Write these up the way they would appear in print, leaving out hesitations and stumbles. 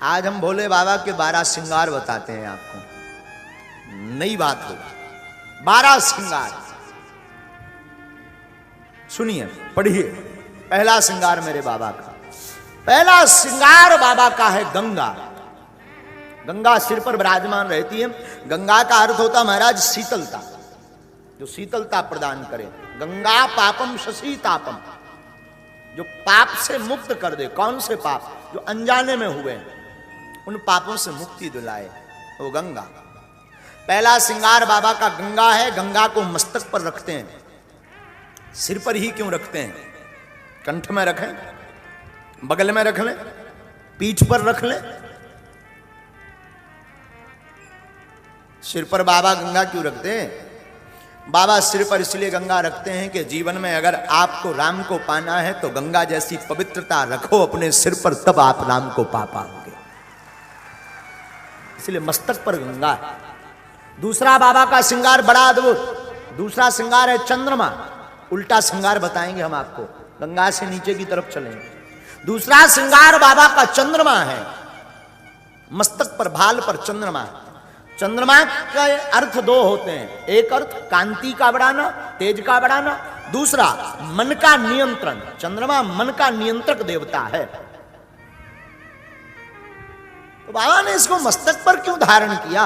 आज हम भोले बाबा के 12 श्रृंगार बताते हैं आपको। नई बात होगी। 12 श्रृंगार सुनिए, पढ़िए। पहला श्रृंगार मेरे बाबा का, पहला श्रृंगार बाबा का है गंगा। गंगा सिर पर विराजमान रहती है। गंगा का अर्थ होता महाराज शीतलता, जो शीतलता प्रदान करे। गंगा पापम शशीतापम, जो पाप से मुक्त कर दे। कौन से पाप? जो अनजाने में हुए, उन पापों से मुक्ति दिलाए, वो गंगा। पहला श्रृंगार बाबा का गंगा है। गंगा को मस्तक पर रखते हैं। सिर पर ही क्यों रखते हैं? कंठ में रखें, बगल में रख लें, पीठ पर रख लें। सिर पर बाबा गंगा क्यों रखते हैं? बाबा सिर पर इसलिए गंगा रखते हैं कि जीवन में अगर आपको राम को पाना है तो गंगा जैसी पवित्रता रखो अपने सिर पर, तब आप राम को पा पाओगे। इसलिए मस्तक पर गंगा है। दूसरा बाबा का श्रृंगार बड़ा अद्भुत। दूसरा श्रृंगार है चंद्रमा। उल्टा श्रृंगार बताएंगे हम आपको, गंगा से नीचे की तरफ चलेंगे। दूसरा श्रृंगार बाबा का चंद्रमा है। मस्तक पर, भाल पर चंद्रमा। चंद्रमा का अर्थ दो होते हैं। एक अर्थ कांति का बढ़ाना, तेज का बढ़ाना। दूसरा मन का नियंत्रण। चंद्रमा मन का नियंत्रक देवता है। तो बाबा ने इसको मस्तक पर क्यों धारण किया?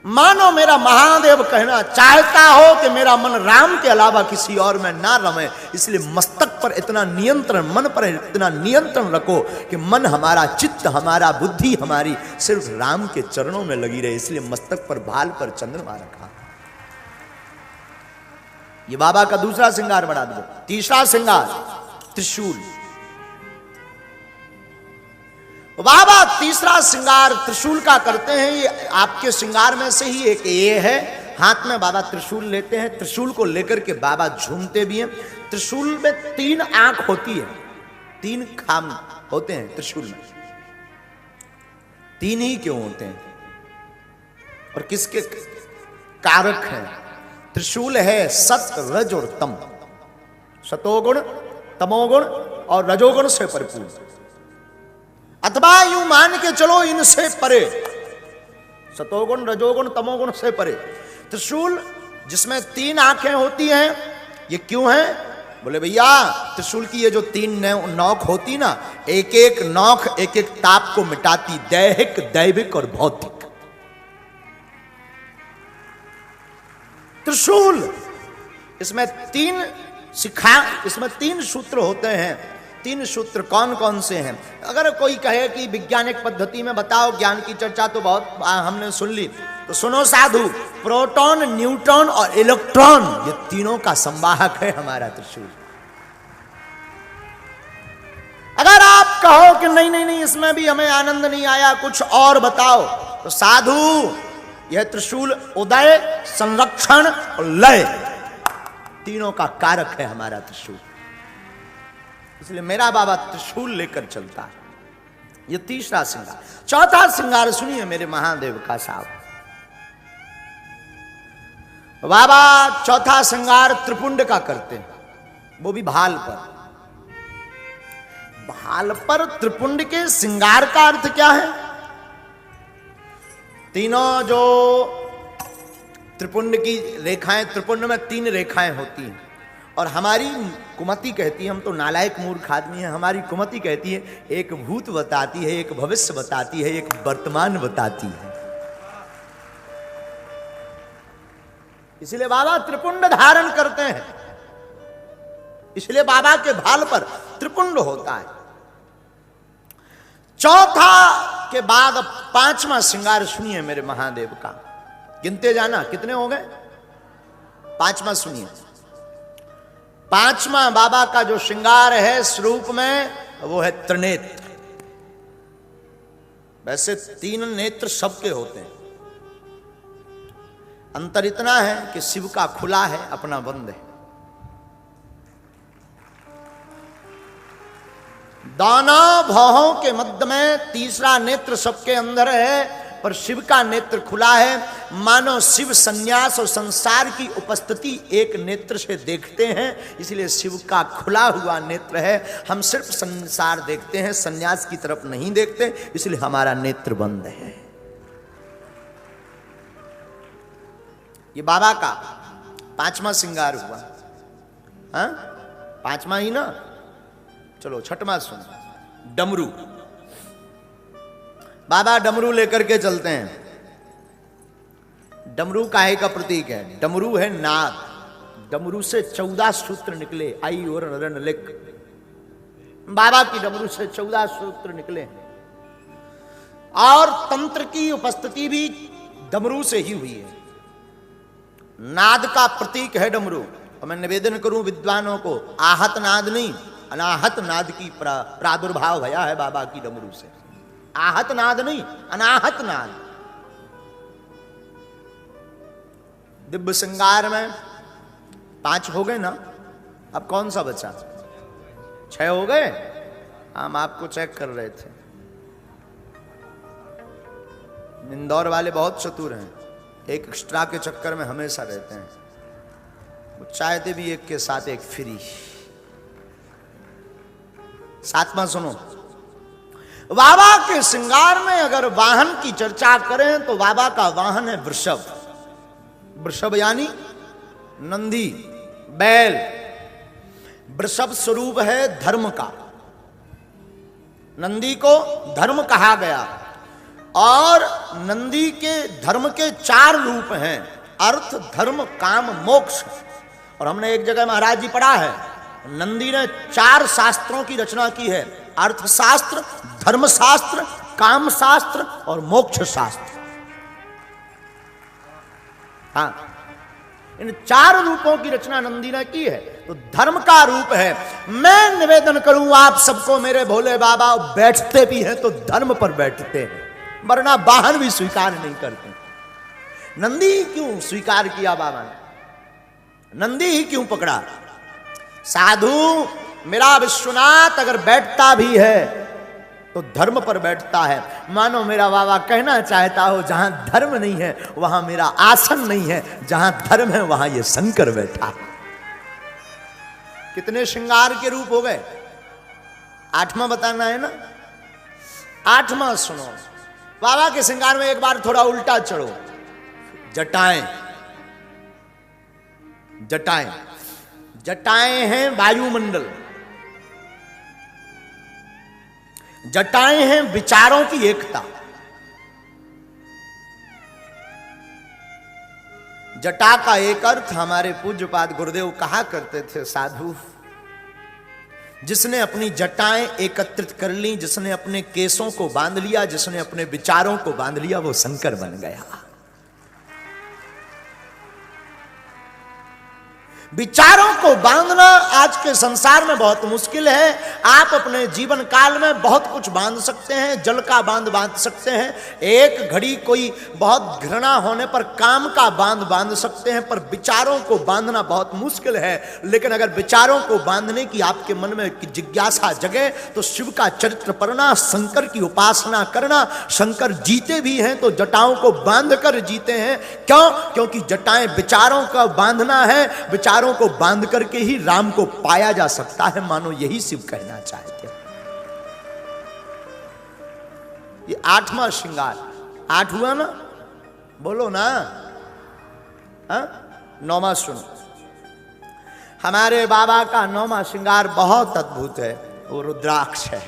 मानो मेरा महादेव कहना चाहता हो कि मेरा मन राम के अलावा किसी और में ना रमे, इसलिए मस्तक पर इतना नियंत्रण, मन पर इतना नियंत्रण रखो कि मन हमारा, चित्त हमारा, बुद्धि हमारी सिर्फ राम के चरणों में लगी रहे। इसलिए मस्तक पर, भाल पर चंद्रमा रखा। ये बाबा का दूसरा श्रृंगार बढ़ा दो। तीसरा श्रृंगार त्रिशूल। बाबा तीसरा श्रृंगार त्रिशूल का करते हैं। ये आपके श्रृंगार में से ही एक ये है। हाथ में बाबा त्रिशूल लेते हैं। त्रिशूल को लेकर के बाबा झूमते भी हैं। त्रिशूल में 3 आंख होती है, 3 खाम होते हैं त्रिशूल में। 3 ही क्यों होते हैं और किसके कारक हैं? त्रिशूल है सत, रज और तम। सतोगुण, तमोगुण और रजोगुण से परिपूर्ण, अथवा यूं मान के चलो इनसे परे। सतोगुण, रजोगुण, तमोगुण से परे। त्रिशूल जिसमें 3 आंखें होती हैं, ये क्यों है? बोले भैया त्रिशूल की ये जो 3 नोक होती ना, एक एक नोक एक एक ताप को मिटाती, दैहिक, दैविक और भौतिक। त्रिशूल इसमें 3 शिखा, इसमें 3 सूत्र होते हैं। 3 सूत्र कौन कौन से हैं? अगर कोई कहे कि वैज्ञानिक पद्धति में बताओ, ज्ञान की चर्चा तो बहुत हमने सुन ली, तो सुनो साधु। प्रोटॉन, न्यूट्रॉन और इलेक्ट्रॉन, ये तीनों का संवाहक है हमारा त्रिशूल। अगर आप कहो कि नहीं नहीं नहीं, इसमें भी हमें आनंद नहीं आया, कुछ और बताओ, तो साधु यह त्रिशूल उदय, संरक्षण और लय, तीनों का कारक है हमारा त्रिशूल। इसलिए मेरा बाबा त्रिशूल लेकर चलता है। ये तीसरा श्रृंगार। चौथा श्रृंगार सुनिए मेरे महादेव का साहब। बाबा चौथा श्रृंगार त्रिपुंड का करते हैं, वो भी भाल पर। भाल पर त्रिपुंड के श्रृंगार का अर्थ क्या है? तीनों जो त्रिपुंड की रेखाएं, त्रिपुंड में 3 रेखाएं होती हैं। और हमारी कुमति कहती है, हम तो नालायक मूर्ख आदमी हैं, हमारी कुमति कहती है एक भूत बताती है, एक भविष्य बताती है, एक वर्तमान बताती है। इसलिए बाबा त्रिपुंड धारण करते हैं। इसलिए बाबा के भाल पर त्रिपुंड होता है। चौथा के बाद 5वां श्रृंगार सुनिए मेरे महादेव का। गिनते जाना कितने हो गए? 5वां सुनिए। 5वां बाबा का जो श्रृंगार है स्वरूप में, वो है त्रिनेत्र। वैसे 3 नेत्र सबके होते हैं, अंतर इतना है कि शिव का खुला है, अपना बंद है। दोनों भौहों के मध्य में तीसरा नेत्र सबके अंदर है, पर शिव का नेत्र खुला है। मानो शिव संन्यास और संसार की उपस्थिति एक नेत्र से देखते हैं, इसलिए शिव का खुला हुआ नेत्र है। हम सिर्फ संसार देखते हैं, संन्यास की तरफ नहीं देखते, इसलिए हमारा नेत्र बंद है। ये बाबा का 5वां श्रृंगार हुआ। हाँ, 5वां ही ना, चलो 6वां सुनो। डमरू, बाबा डमरू लेकर के चलते हैं। डमरू काहे का प्रतीक है? डमरू है नाद। डमरू से 14 सूत्र निकले। आई और नरन लिख, बाबा की डमरू से 14 सूत्र निकले। और तंत्र की उपस्थिति भी डमरू से ही हुई है। नाद का प्रतीक है डमरू। और मैं निवेदन करूं विद्वानों को, आहत नाद नहीं, अनाहत नाद की प्रादुर्भाव भया है बाबा की डमरू से। आहत नाद नहीं, अनाहत नाद। दिव्य श्रृंगार में 5 हो गए ना, अब कौन सा बचा? 6 हो गए। हम आपको चेक कर रहे थे। इंदौर वाले बहुत चतुर हैं, एक एक्स्ट्रा के चक्कर में हमेशा रहते हैं। वो चाहते भी एक के साथ एक फ्री। 7वां सुनो। बाबा के श्रृंगार में अगर वाहन की चर्चा करें तो बाबा का वाहन है वृषभ। वृषभ यानी नंदी, बैल। वृषभ स्वरूप है धर्म का। नंदी को धर्म कहा गया। और नंदी के धर्म के 4 रूप हैं, अर्थ, धर्म, काम, मोक्ष। और हमने एक जगह महाराज जी पढ़ा है, नंदी ने 4 शास्त्रों की रचना की है, अर्थशास्त्र, धर्मशास्त्र, काम शास्त्र और मोक्ष शास्त्र। हाँ, इन 4 रूपों की रचना नंदी ने की है। तो धर्म का रूप है। मैं निवेदन करूं आप सबको, मेरे भोले बाबा बैठते भी हैं तो धर्म पर बैठते हैं, वरना वाहन भी स्वीकार नहीं करते। नंदी क्यों स्वीकार किया बाबा ने? नंदी ही क्यों पकड़ा? साधु मेरा विश्वनाथ अगर बैठता भी है तो धर्म पर बैठता है। मानो मेरा बाबा कहना चाहता हो, जहां धर्म नहीं है वहां मेरा आसन नहीं है, जहां धर्म है वहां ये शंकर बैठा है। कितने श्रृंगार के रूप हो गए? 8वां बताना है ना। 8वां सुनो। बाबा के श्रृंगार में एक बार थोड़ा उल्टा चढ़ो। जटाएं, जटाएं, जटाएं हैं वायुमंडल। जटाएं हैं विचारों की एकता। जटा का एक अर्थ हमारे पूज्यपाद गुरुदेव कहा करते थे, साधु जिसने अपनी जटाएं एकत्रित कर ली, जिसने अपने केसों को बांध लिया, जिसने अपने विचारों को बांध लिया, वो शंकर बन गया। विचारों को बांधना आज के संसार में बहुत मुश्किल है। आप अपने जीवन काल में बहुत कुछ बांध सकते हैं, जल का बांध बांध सकते हैं, एक घड़ी कोई बहुत घृणा होने पर काम का बांध बांध सकते हैं, पर विचारों को बांधना बहुत मुश्किल है। लेकिन अगर विचारों को बांधने की आपके मन में जिज्ञासा जगे तो शिव का चरित्र पढ़ना, शंकर की उपासना करना। शंकर जीते भी हैं तो जटाओं को बांध कर जीते हैं। क्यों? क्योंकि जटाएं विचारों का बांधना है। विचारों को बांध करके ही राम को पाया जा सकता है। मानो यही शिव कहना चाहते हैं। ये 8वां श्रृंगार। 8 हुआ ना, बोलो ना। 9वां सुनो। हमारे बाबा का 9वां श्रृंगार बहुत अद्भुत है, वो रुद्राक्ष है।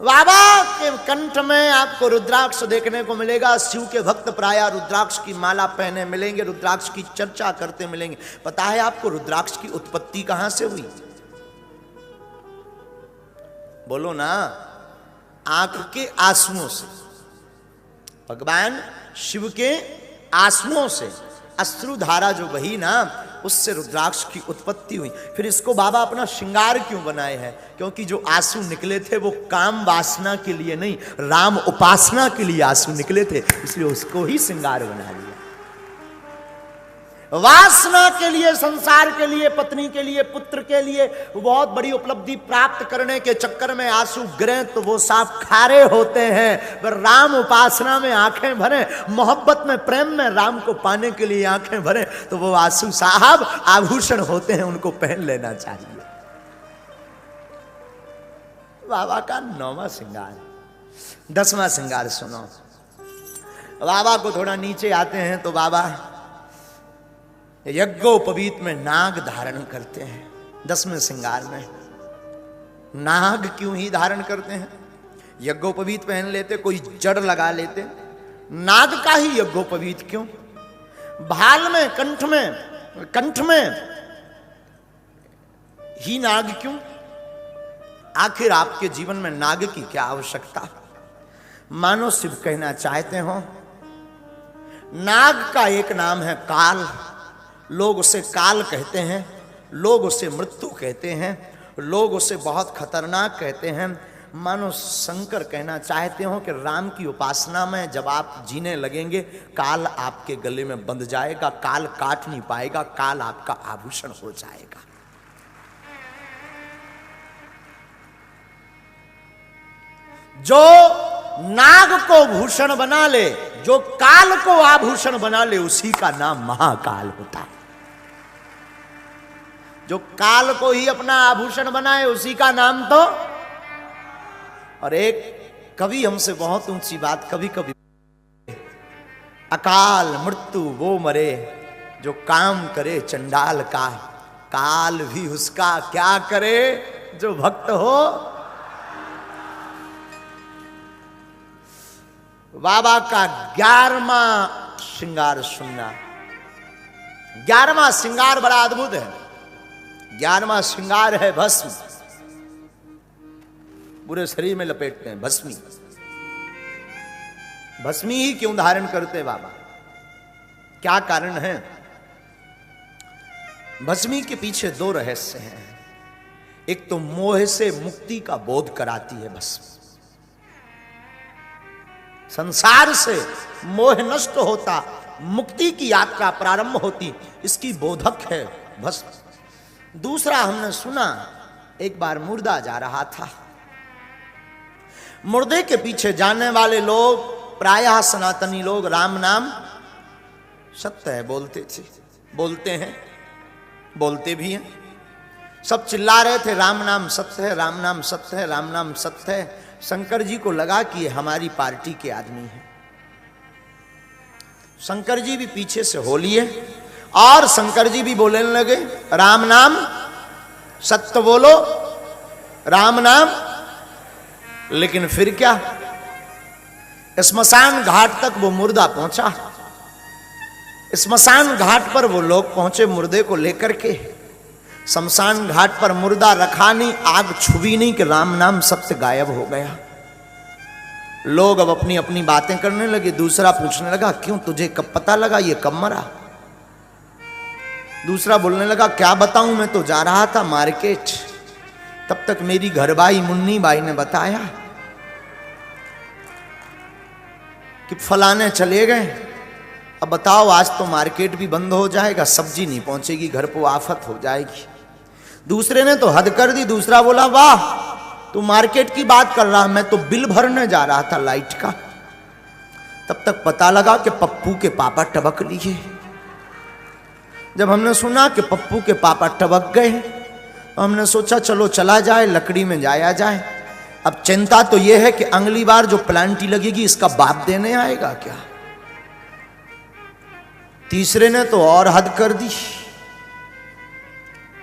बाबा के कंठ में आपको रुद्राक्ष देखने को मिलेगा। शिव के भक्त प्राय रुद्राक्ष की माला पहने मिलेंगे, रुद्राक्ष की चर्चा करते मिलेंगे। पता है आपको रुद्राक्ष की उत्पत्ति कहां से हुई? बोलो ना। आंख के आंसुओं से। भगवान शिव के आंसुओं से अश्रुधारा जो बही ना, उससे रुद्राक्ष की उत्पत्ति हुई। फिर इसको बाबा अपना श्रृंगार क्यों बनाए हैं? क्योंकि जो आंसू निकले थे वो काम वासना के लिए नहीं, राम उपासना के लिए आंसू निकले थे, इसलिए उसको ही श्रृंगार बना लिया। वासना के लिए, संसार के लिए, पत्नी के लिए, पुत्र के लिए बहुत बड़ी उपलब्धि प्राप्त करने के चक्कर में आंसू गिरे तो वो साफ खारे होते हैं। पर राम उपासना में आंखें भरे, मोहब्बत में, प्रेम में राम को पाने के लिए आंखें भरे तो वो आंसू साहब आभूषण होते हैं, उनको पहन लेना चाहिए। बाबा का 9वां श्रृंगार। 10वां श्रृंगार सुनो। बाबा को थोड़ा नीचे आते हैं तो बाबा यज्ञोपवीत में नाग धारण करते हैं। 10वें श्रृंगार में नाग क्यों ही धारण करते हैं? यज्ञोपवीत पहन लेते, कोई जड़ लगा लेते, नाग का ही यज्ञोपवीत क्यों? भाल में, कंठ में ही नाग क्यों? आखिर आपके जीवन में नाग की क्या आवश्यकता? मानो शिव कहना चाहते हो नाग का एक नाम है काल। लोग उसे काल कहते हैं, लोग उसे मृत्यु कहते हैं, लोग उसे बहुत खतरनाक कहते हैं। मानो शंकर कहना चाहते हो कि राम की उपासना में जब आप जीने लगेंगे काल आपके गले में बंध जाएगा, काल काट नहीं पाएगा, काल आपका आभूषण हो जाएगा। जो नाग को भूषण बना ले, जो काल को आभूषण बना ले, उसी का नाम महाकाल होता है। जो काल को ही अपना आभूषण बनाए उसी का नाम तो। और एक कवि हमसे बहुत ऊंची बात कभी कभी, अकाल मृत्यु वो मरे जो काम करे चंडाल का, काल भी उसका क्या करे जो भक्त हो। बाबा का 11वां श्रृंगार सुनना। 11वां श्रृंगार बड़ा अद्भुत है। 11वां श्रृंगार है भस्म। पूरे शरीर में लपेटते हैं भस्मी। भस्मी ही क्यों धारण करते बाबा? क्या कारण है? भस्मी के पीछे 2 रहस्य हैं। एक तो मोह से मुक्ति का बोध कराती है भस्म। संसार से मोह नष्ट होता, मुक्ति की यात्रा प्रारंभ होती, इसकी बोधक है भस्म। दूसरा हमने सुना, एक बार मुर्दा जा रहा था, मुर्दे के पीछे जाने वाले लोग प्रायः सनातनी लोग राम नाम सत्य है बोलते थे, बोलते हैं, बोलते भी हैं। सब चिल्ला रहे थे राम नाम सत्य है, राम नाम सत्य है, राम नाम सत्य है। शंकर जी को लगा कि ये हमारी पार्टी के आदमी हैं। शंकर जी भी पीछे से हो लिए और शंकर जी भी बोलने लगे राम नाम सत्य बोलो, राम नाम। लेकिन फिर क्या, स्मशान घाट तक वो मुर्दा पहुंचा। स्मशान घाट पर वो लोग पहुंचे मुर्दे को लेकर के। शमशान घाट पर मुर्दा रखा नहीं, आग छुई नहीं कि राम नाम सबसे गायब हो गया। लोग अब अपनी अपनी बातें करने लगे। दूसरा पूछने लगा क्यों, तुझे कब पता लगा ये कब मरा? दूसरा बोलने लगा क्या बताऊं, मैं तो जा रहा था मार्केट, तब तक मेरी घरवाई मुन्नी बाई ने बताया कि फलाने चले गए। अब बताओ आज तो मार्केट भी बंद हो जाएगा, सब्जी नहीं पहुंचेगी, घर को आफत हो जाएगी। दूसरे ने तो हद कर दी। दूसरा बोला वाह तू मार्केट की बात कर रहा, मैं तो बिल भरने जा रहा था लाइट का। तब तक पता लगा कि पप्पू के पापा टबक लिए। जब हमने सुना कि पप्पू के पापा टबक गए तो हमने सोचा चलो चला जाए, लकड़ी में जाया जाए। अब चिंता तो यह है कि अगली बार जो प्लांटी लगेगी इसका बाप देने आएगा क्या। तीसरे ने तो और हद कर दी,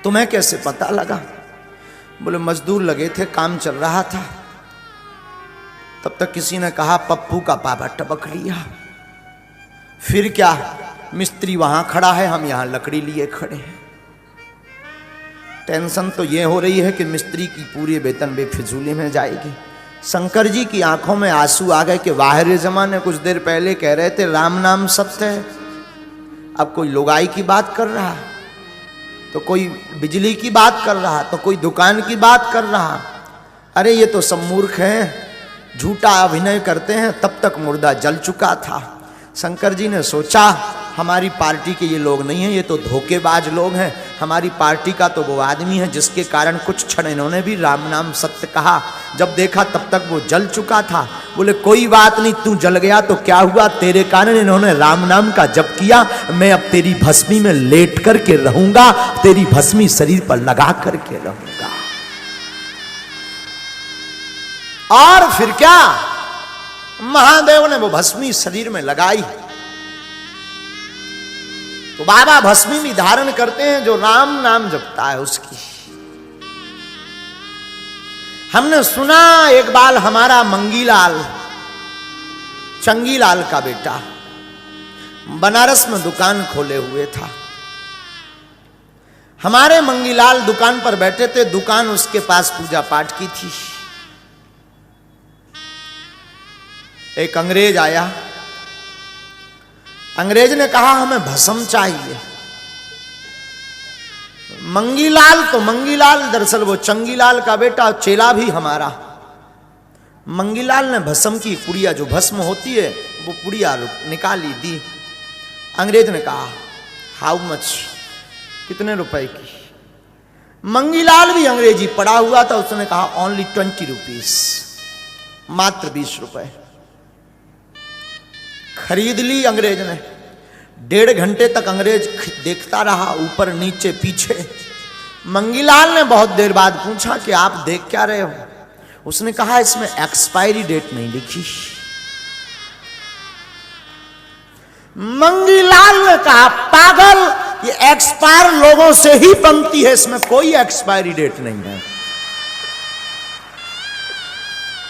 तुम्हें कैसे पता लगा? बोले मजदूर लगे थे, काम चल रहा था। तब तक किसी ने कहा पप्पू का पापा टपक लिया। फिर क्या, मिस्त्री वहां खड़ा है, हम यहां लकड़ी लिए खड़े हैं। टेंशन तो ये हो रही है कि मिस्त्री की पूरी वेतन बेफिजूली में जाएगी। शंकर जी की आंखों में आंसू आ गए कि वाहिर जमाने कुछ देर पहले कह रहे थे राम नाम सत्य है, अब कोई लुगाई की बात कर रहा, तो कोई बिजली की बात कर रहा, तो कोई दुकान की बात कर रहा। अरे ये तो सब मूर्ख हैं, झूठा अभिनय करते हैं। तब तक मुर्दा जल चुका था। शंकर जी ने सोचा हमारी पार्टी के ये लोग नहीं हैं, ये तो धोखेबाज लोग हैं। हमारी पार्टी का तो वो आदमी है जिसके कारण कुछ क्षण इन्होंने भी राम नाम सत्य कहा। जब देखा तब तक वो जल चुका था। बोले कोई बात नहीं, तू जल गया तो क्या हुआ, तेरे कारण इन्होंने राम नाम का जप किया। मैं अब तेरी भस्मी में लेट करके रहूंगा, तेरी भस्मी शरीर पर लगा करके रहूंगा। और फिर क्या, महादेव ने वो भस्मी शरीर में लगाई। तो बाबा भस्मी भी धारण करते हैं जो राम नाम जपता है उसकी। हमने सुना एक बार हमारा मंगीलाल, चंगीलाल का बेटा, बनारस में दुकान खोले हुए था। हमारे मंगीलाल दुकान पर बैठे थे, दुकान उसके पास पूजा पाठ की थी। एक अंग्रेज आया, अंग्रेज ने कहा हमें भस्म चाहिए। मंगीलाल तो मंगीलाल, दरअसल वो चंगीलाल का बेटा, चेला भी हमारा। मंगीलाल ने भस्म की पुड़िया, जो भस्म होती है वो पुड़िया निकाली, दी। अंग्रेज ने कहा हाउ मच, कितने रुपए की। मंगीलाल भी अंग्रेजी पढ़ा हुआ था, उसने कहा ओनली 20 रुपीस, मात्र 20 रुपए। खरीद ली अंग्रेज ने। 1.5 घंटे तक अंग्रेज देखता रहा, ऊपर नीचे पीछे। मंगीलाल ने बहुत देर बाद पूछा कि आप देख क्या रहे हो। उसने कहा इसमें एक्सपायरी डेट नहीं लिखी। मंगीलाल ने कहा पागल, ये एक्सपायर लोगों से ही बनती है, इसमें कोई एक्सपायरी डेट नहीं है।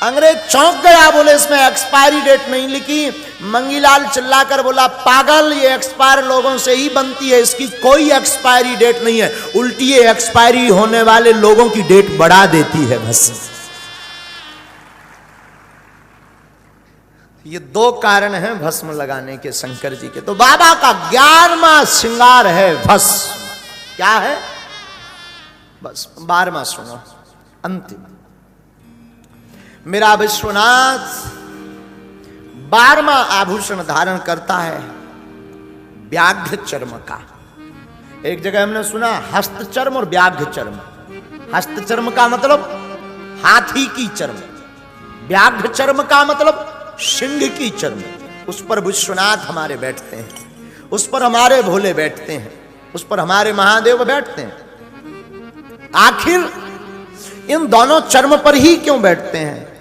अंग्रेज चौंक गया, बोले इसमें एक्सपायरी डेट नहीं लिखी। मंगीलाल चिल्लाकर बोला पागल, ये एक्सपायर लोगों से ही बनती है, इसकी कोई एक्सपायरी डेट नहीं है, उल्टी ये एक्सपायरी होने वाले लोगों की डेट बढ़ा देती है भस्म। ये 2 कारण हैं भस्म लगाने के शंकर जी के। तो बाबा का 11वां श्रृंगार है भस्म। क्या है? बस 12वां सुनो, अंतिम। मेरा विश्वनाथ 12वां आभूषण धारण करता है व्याघ्र चर्म का। एक जगह हमने सुना हस्त चर्म और व्याघ्र चर्म। हस्त चर्म का मतलब हाथी की चर्म, व्याघ्र चर्म का मतलब सिंह की चर्म। उस पर विश्वनाथ हमारे बैठते हैं, उस पर हमारे भोले बैठते हैं, उस पर हमारे महादेव बैठते हैं। आखिर इन दोनों चर्म पर ही क्यों बैठते हैं?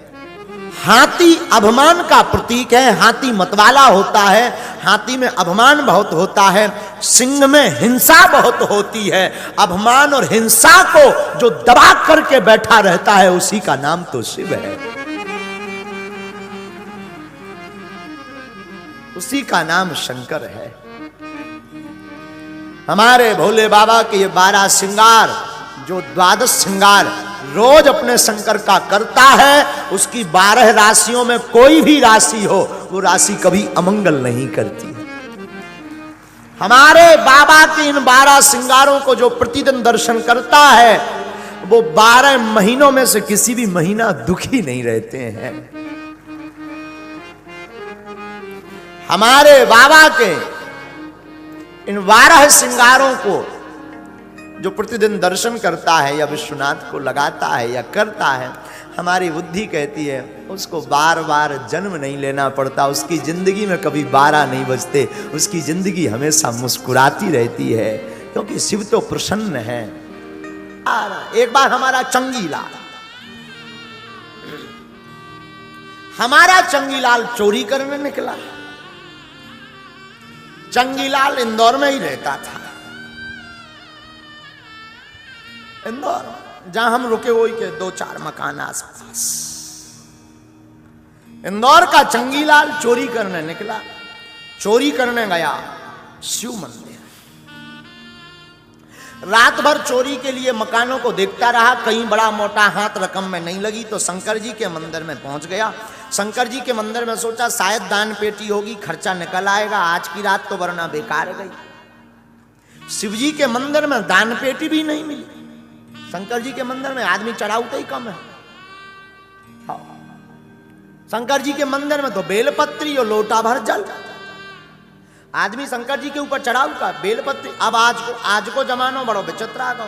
हाथी अभिमान का प्रतीक है, हाथी मतवाला होता है, हाथी में अभिमान बहुत होता है, सिंह में हिंसा बहुत होती है। अभिमान और हिंसा को जो दबा करके बैठा रहता है उसी का नाम तो शिव है, उसी का नाम शंकर है। हमारे भोले बाबा के ये 12 श्रृंगार, जो 12 श्रृंगार रोज अपने शंकर का करता है, उसकी 12 राशियों में कोई भी राशि हो, वो राशि कभी अमंगल नहीं करती है। हमारे बाबा के इन 12 श्रृंगारों को जो प्रतिदिन दर्शन करता है, वो 12 महीनों में से किसी भी महीना दुखी नहीं रहते हैं। हमारे बाबा के इन 12 श्रृंगारों को जो प्रतिदिन दर्शन करता है या विश्वनाथ को लगाता है या करता है, हमारी बुद्धि कहती है उसको बार बार जन्म नहीं लेना पड़ता, उसकी जिंदगी में कभी 12 नहीं बजते, उसकी जिंदगी हमेशा मुस्कुराती रहती है, क्योंकि शिव तो प्रसन्न है। एक बार हमारा चंगीलाल चोरी करने निकला। चंगीलाल इंदौर में ही रहता था। इंदौर जहां हम रुके वही के 2-4 मकान आसपास। इंदौर का चंगीलाल चोरी करने निकला। चोरी करने गया शिव मंदिर। रात भर चोरी के लिए मकानों को देखता रहा, कहीं बड़ा मोटा हाथ रकम में नहीं लगी तो शंकर जी के मंदिर में पहुंच गया। शंकर जी के मंदिर में सोचा शायद दान पेटी होगी, खर्चा निकल आएगा, आज की रात तो वरना बेकार गई। शिव जी के मंदिर में दान पेटी भी नहीं मिली। शंकर जी के मंदिर में आदमी चढ़ाउते ही कम है। शंकर जी के मंदिर में तो बेलपत्री और लोटा भर जल। आदमी शंकर जी के ऊपर चढ़ाऊ का बेलपत्ती। अब आज को जमानो बड़ो विचित्र गो,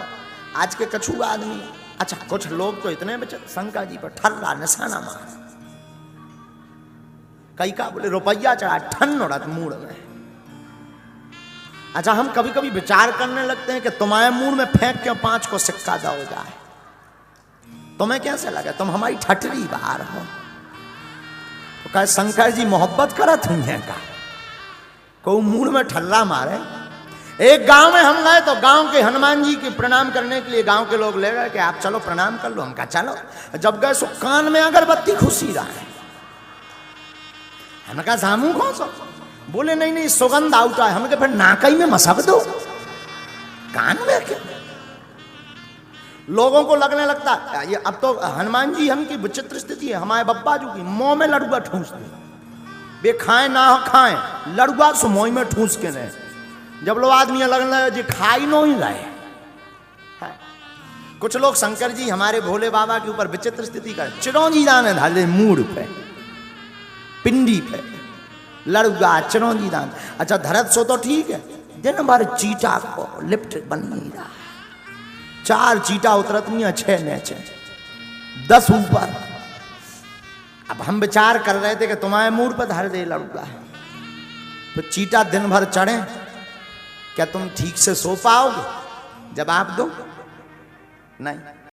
आज के कछु आदमी, अच्छा कुछ लोग तो इतने विचित्र, शंकर जी पर ठर्रा निशाना मार, कई का बोले रुपया चढ़ा ठन उड़त मूड में। अच्छा हम कभी कभी विचार करने लगते हैं कि तुम्हारे मुंह में फेंक के 5 को सिक्का दो जाए, तुम्हें कैसे लगे? तुम हमारी ठटरी बाहर हो। तो कहे शंकर जी मोहब्बत करत हुई है का, को मुंह में ठल्ला मारे। एक गांव में हम गए तो गांव के हनुमान जी के प्रणाम करने के लिए गांव के लोग ले गए कि आप चलो प्रणाम कर लो। हम कहा चलो। जब गए सो कान में अगरबत्ती खुशी रहा है। हमने कहा जामू कौन सा? बोले नहीं नहीं सुगंध आउटा है। हमने कहा फिर नाकई में मसक दो, कान में क्या? लोगों को लगने लगता ये अब तो हनुमान जी हम की विचित्र स्थिति है। हमारे बब्बा जी की मुंह में लड़ुआ ठूस दे, वे खाए ना खाए लड़ुआ सो मुंह में ठूस के रहे। जब लोग आदमी लगने जी खाई नो ही रहे। कुछ लोग शंकर जी हमारे भोले बाबा के ऊपर विचित्र स्थिति कर, चिरौंजी दान धाले मूड पे, पिंडी पे लड़ुआ चिरौंजी दान। अच्छा धरत सो तो ठीक है, दिन भर चीटा को लिप्ट बन नहीं रहा। 4 चीटा उतरत नहीं है, 6 नीचे 10 ऊपर। अब हम विचार कर रहे थे कि तुम्हारे मूड पर धर दे लड़ुआ, तो चीटा दिन भर चढ़े, क्या तुम ठीक से सो पाओगे? जवाब दो नहीं।